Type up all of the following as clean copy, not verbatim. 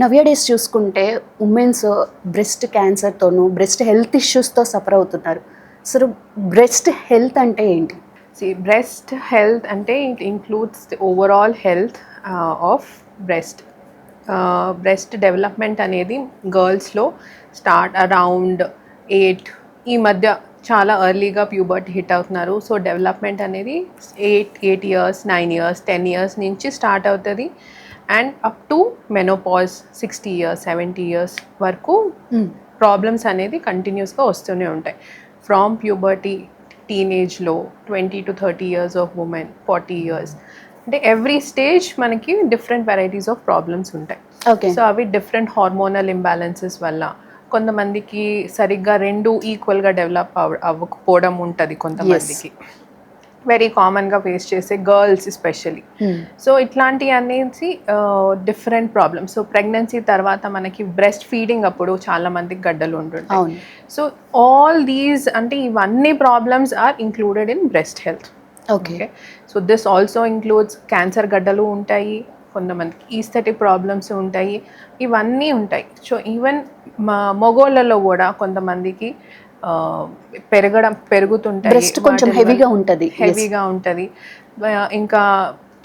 నవ్య days చూసుకుంటే women's breast క్యాన్సర్తోనూ breast health ఇష్యూస్తో సఫర్ అవుతున్నారు. అసలు బ్రెస్ట్ హెల్త్ అంటే ఏంటి? See, breast health ante it includes the overall health of breast. Breast development అనేది గర్ల్స్లో స్టార్ట్ అరౌండ్ 8 ఈ మధ్య చాలా ఎర్లీగా ప్యూబర్టీ హిట్ అవుతున్నారు. సో డెవలప్మెంట్ అనేది 8 ఇయర్స్ 9 ఇయర్స్ 10 ఇయర్స్ నుంచి స్టార్ట్ అవుతుంది and up to menopause 60 years 70 years వరకు ప్రాబ్లమ్స్ అనేది కంటిన్యూస్గా వస్తూనే ఉంటాయి. ఫ్రమ్ ప్యూబర్టీ టీనేజ్లో 20 to 30 years of women 40 years అంటే ఎవ్రీ స్టేజ్ మనకి డిఫరెంట్ వెరైటీస్ ఆఫ్ ప్రాబ్లమ్స్ ఉంటాయి. ఓకే. సో అవి డిఫరెంట్ హార్మోనల్ ఇంబ్యాలెన్సెస్ వల్ల కొంతమందికి సరిగ్గా రెండు ఈక్వల్గా డెవలప్ అవ్వకపోవడం ఉంటుంది. కొంతమందికి వెరీ కామన్గా ఫేస్ చేసే గర్ల్స్ ఎస్పెషలీ. సో ఇట్లాంటి అనేసి డిఫరెంట్ ప్రాబ్లమ్స్. సో ప్రెగ్నెన్సీ తర్వాత మనకి బ్రెస్ట్ ఫీడింగ్ అప్పుడు చాలా మందికి గడ్డలు ఉంటుంటాయి. సో ఆల్ దీస్ అంటే ఇవన్నీ problems are included in breast health. Okay. So this also includes cancer గడ్డలు ఉంటాయి, కొంతమందికి ఈస్థెటిక్ ప్రాబ్లమ్స్ ఉంటాయి, ఇవన్నీ ఉంటాయి. సో ఈవెన్ మగోళ్ళలో కూడా కొంతమందికి పెరుగుతుంటాయి, బ్రెస్ట్ కొంచెం హెవీగా ఉంటుంది. ఇంకా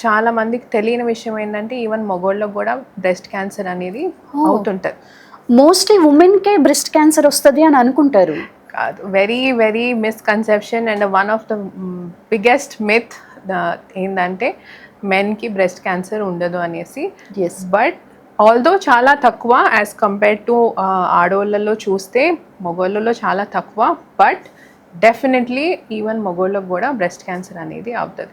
చాలా మందికి తెలియని విషయం ఏంటంటే ఈవెన్ మగోళ్ళకు కూడా బ్రెస్ట్ క్యాన్సర్ అనేది అవుతుంటుంది. మోస్ట్లీ ఉమెన్కే బ్రెస్ట్ క్యాన్సర్ వస్తుంది అని అనుకుంటారు. కాదు, very very misconception and one of the biggest myth ఏంటంటే మెన్కి బ్రెస్ట్ క్యాన్సర్ ఉండదు అనేసి. బట్ ఆల్దో చాలా తక్కువ యాజ్ కంపేర్ టు ఆడవాళ్ళలో చూస్తే మగవాళ్ళలో చాలా తక్కువ. బట్ డెఫినెట్లీ ఈవెన్ మగవాళ్ళకు కూడా బ్రెస్ట్ క్యాన్సర్ అనేది అవుతుంది.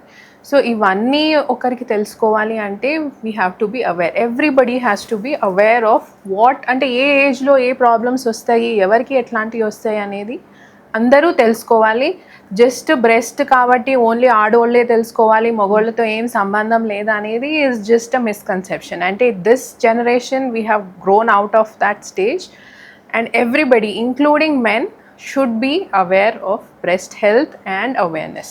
సో ఇవన్నీ ఒకరికి తెలుసుకోవాలి అంటే we have to be aware. Everybody has to be aware of what అంటే ఏ ఏజ్లో ఏ ప్రాబ్లమ్స్ వస్తాయి, ఎవరికి ఎట్లాంటివి వస్తాయి అనేది అందరూ తెలుసుకోవాలి. జస్ట్ బ్రెస్ట్ కాబట్టి ఓన్లీ ఆడవాళ్ళే తెలుసుకోవాలి, మగవాళ్ళతో ఏం సంబంధం లేదా అనేది ఈజ్ జస్ట్ అ మిస్కన్సెప్షన్. అంటే this generation we have grown out of that stage and everybody including men should be aware of breast health and awareness.